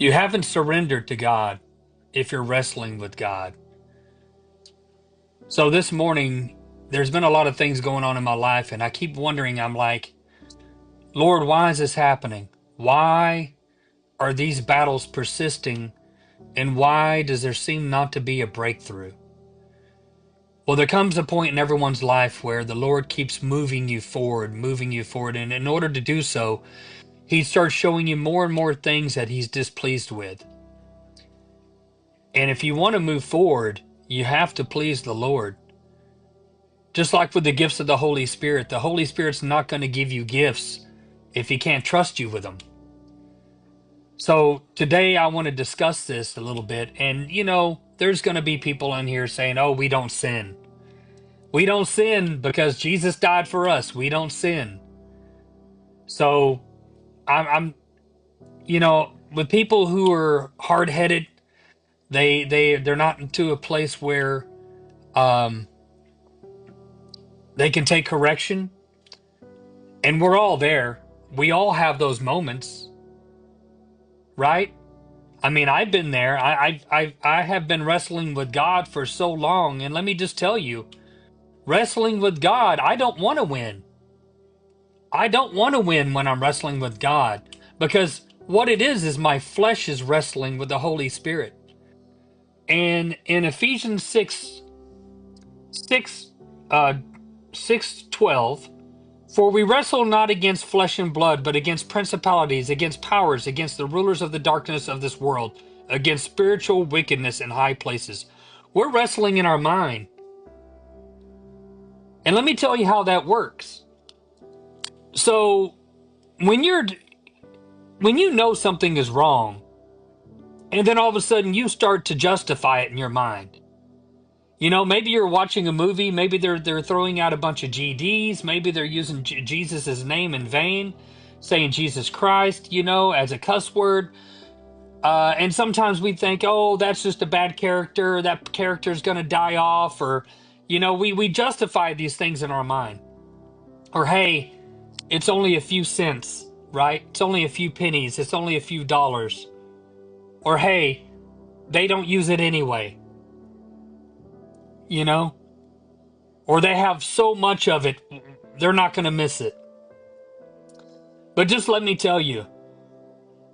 You haven't surrendered to God if you're wrestling with God. So this morning, there's been a lot of things going on in my life, and I keep wondering, I'm like, Lord, why is this happening? Why are these battles persisting? And why does there seem not to be a breakthrough? Well, there comes a point in everyone's life where the Lord keeps moving you forward, moving you forward. And in order to do so, He starts showing you more and more things that He's displeased with. And if you want to move forward, you have to please the Lord. Just like with the gifts of the Holy Spirit's not going to give you gifts if He can't trust you with them. So today I want to discuss this a little bit. And, there's going to be people in here saying, oh, we don't sin. We don't sin because Jesus died for us. We don't sin. So with people who are hard-headed, they're not into a place where they can take correction. And we're all there. We all have those moments, right? I mean, I've been there. I have been wrestling with God for so long, and let me just tell you, wrestling with God, I don't want to win. I don't want to win when I'm wrestling with God, because what it is my flesh is wrestling with the Holy Spirit. And in Ephesians 6:12, for we wrestle not against flesh and blood, but against principalities, against powers, against the rulers of the darkness of this world, against spiritual wickedness in high places. We're wrestling in our mind. And let me tell you how that works. So when you know something is wrong, and then all of a sudden you start to justify it in your mind. Maybe you're watching a movie, maybe they're throwing out a bunch of GDs, maybe they're using Jesus' name in vain, saying Jesus Christ, as a cuss word. And sometimes we think, oh, that's just a bad character, that character's going to die off, or, we justify these things in our mind. Or, hey, it's only a few cents, right? It's only a few pennies, it's only a few dollars. Or, hey, they don't use it anyway. Or they have so much of it, they're not going to miss it. But just let me tell you,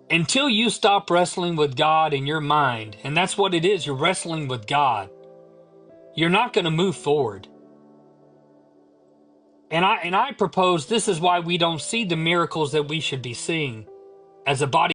until you stop wrestling with God in your mind, and that's what it is, you're wrestling with God, you're not going to move forward. And I propose this is why we don't see the miracles that we should be seeing as a body